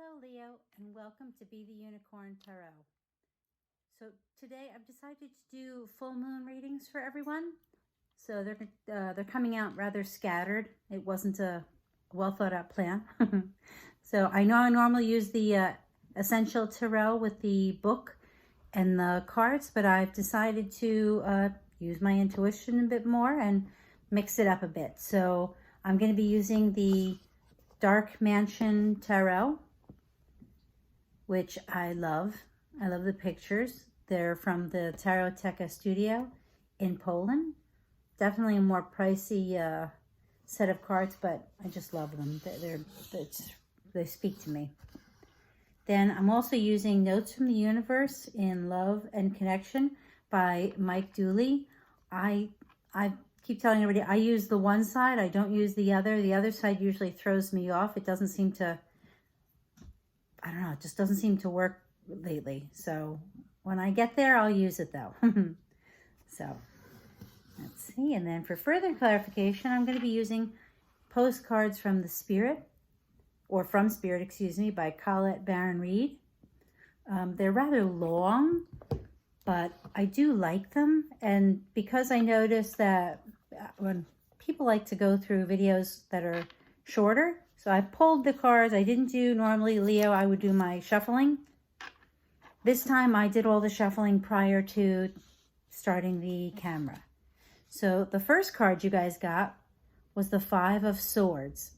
Hello, Leo, and welcome to Be the Unicorn Tarot. So today I've decided to do full moon readings for everyone. So they're coming out rather scattered. It wasn't a well thought out plan. So I know I normally use the Essential Tarot with the book and the cards, but I've decided to use my intuition a bit more and mix it up a bit. So I'm going to be using the Dark Mansion Tarot, which I love. I love the pictures. They're from the Taroteka studio in Poland. Definitely a more pricey set of cards, but I just love them. They speak to me. Then I'm also using Notes from the Universe in Love and Connection by Mike Dooley. I keep telling everybody I use the one side. I don't use the other. The other side usually throws me off. It doesn't seem to, I don't know, it just doesn't seem to work lately. So when I get there, I'll use it though. So let's see. And then for further clarification, I'm going to be using Postcards from the Spirit, or From Spirit, excuse me, by Colette Baron Reed. They're rather long, but I do like them. And because I noticed that when people like to go through videos that are shorter, so I pulled the cards. I didn't do, normally, Leo, I would do my shuffling. This time I did all the shuffling prior to starting the camera. So the first card you guys got was the Five of Swords.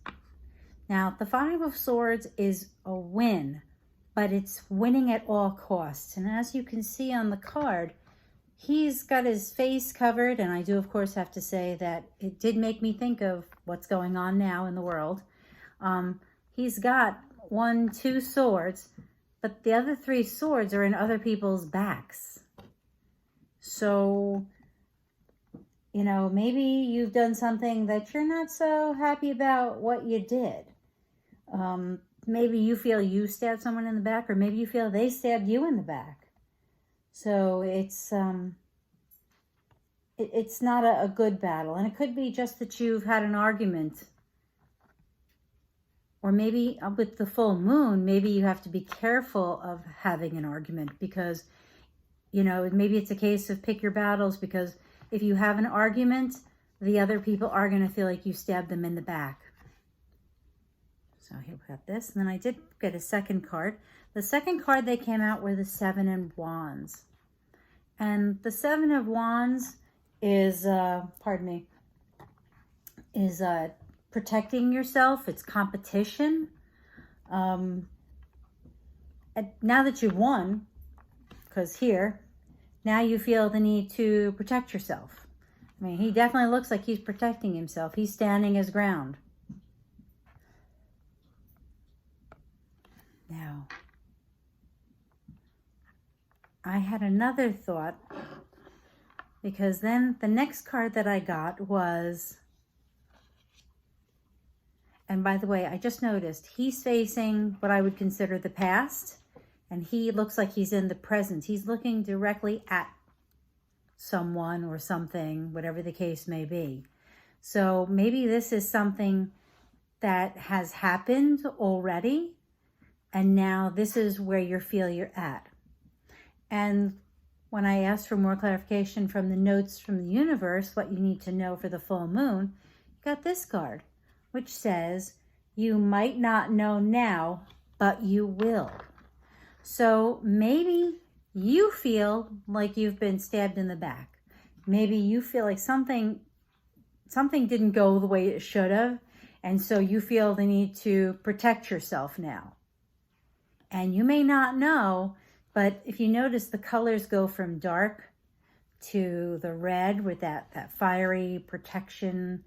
Now, the Five of Swords is a win, but it's winning at all costs. And as you can see on the card, he's got his face covered. And I do, of course, have to say that it did make me think of what's going on now in the world. He's got 1, 2 swords, but the other 3 swords are in other people's backs. So, you know, maybe you've done something that you're not so happy about what you did. Maybe you feel you stabbed someone in the back, or maybe you feel they stabbed you in the back. So it's not a good battle. And it could be just that you've had an argument. Or maybe with the full moon, maybe you have to be careful of having an argument because, you know, maybe it's a case of pick your battles, because if you have an argument, the other people are going to feel like you stabbed them in the back. So here we got this. And then I did get a second card. The second card they came out were the Seven of Wands. And the Seven of Wands is, protecting yourself. It's competition. And now that you've won, because here, now you feel the need to protect yourself. I mean, he definitely looks like he's protecting himself. He's standing his ground. Now, I had another thought, because then the next card that I got was, and by the way, I just noticed he's facing what I would consider the past, and he looks like he's in the present. He's looking directly at someone or something, whatever the case may be. So maybe this is something that has happened already, and now this is where you feel you're at. And when I asked for more clarification from the Notes from the Universe, what you need to know for the full moon, you got this card, which says, you might not know now, but you will. So maybe you feel like you've been stabbed in the back. Maybe you feel like something didn't go the way it should have, and so you feel the need to protect yourself now. And you may not know, but if you notice, the colors go from dark to the red with that fiery protection,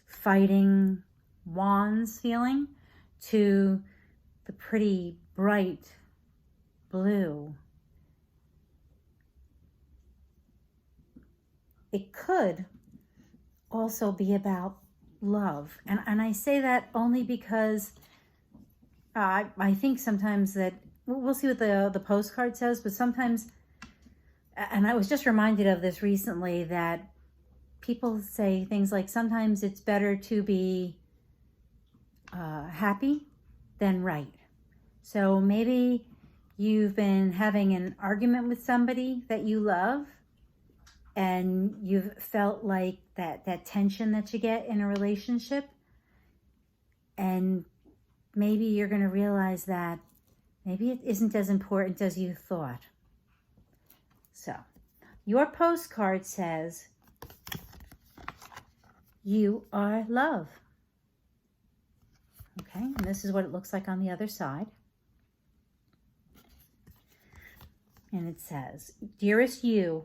fighting wands feeling, to the pretty bright blue. It could also be about love. And I say that only because I think sometimes that, we'll see what the postcard says, but sometimes, and I was just reminded of this recently, that people say things like, sometimes it's better to be happy than right. So maybe you've been having an argument with somebody that you love, and you've felt like that tension that you get in a relationship, and maybe you're going to realize that maybe it isn't as important as you thought. So your postcard says, you are love. Okay, and this is what it looks like on the other side. And it says, dearest you,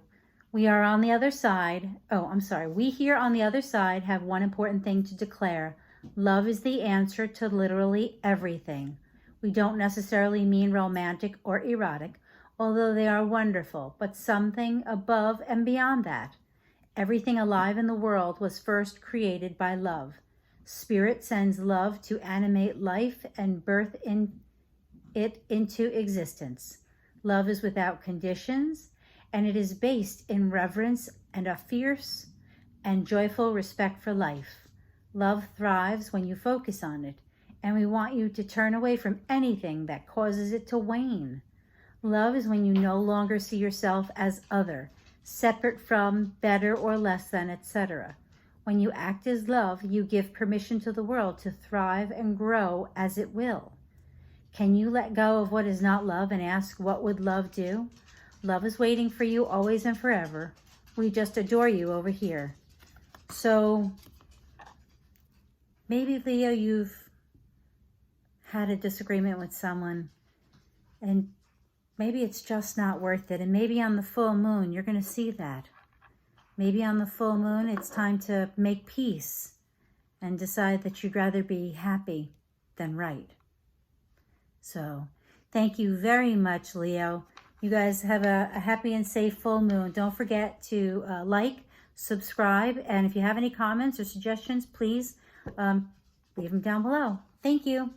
we are on the other side. Oh, I'm sorry. We here on the other side have one important thing to declare. Love is the answer to literally everything. We don't necessarily mean romantic or erotic, although they are wonderful, but something above and beyond that. Everything alive in the world was first created by love. Spirit sends love to animate life and birth it into existence. Love is without conditions, and it is based in reverence and a fierce and joyful respect for life. Love thrives when you focus on it, and we want you to turn away from anything that causes it to wane. Love is when you no longer see yourself as other, separate from, better or less than, etc. When you act as love, you give permission to the world to thrive and grow as it will. Can you let go of what is not love and ask, what would love do? Love is waiting for you always and forever. We just adore you over here. So maybe, Leo, you've had a disagreement with someone, and maybe it's just not worth it. And maybe on the full moon, you're going to see that. Maybe on the full moon, it's time to make peace and decide that you'd rather be happy than right. So thank you very much, Leo. You guys have a happy and safe full moon. Don't forget to like, subscribe, and if you have any comments or suggestions, please leave them down below. Thank you.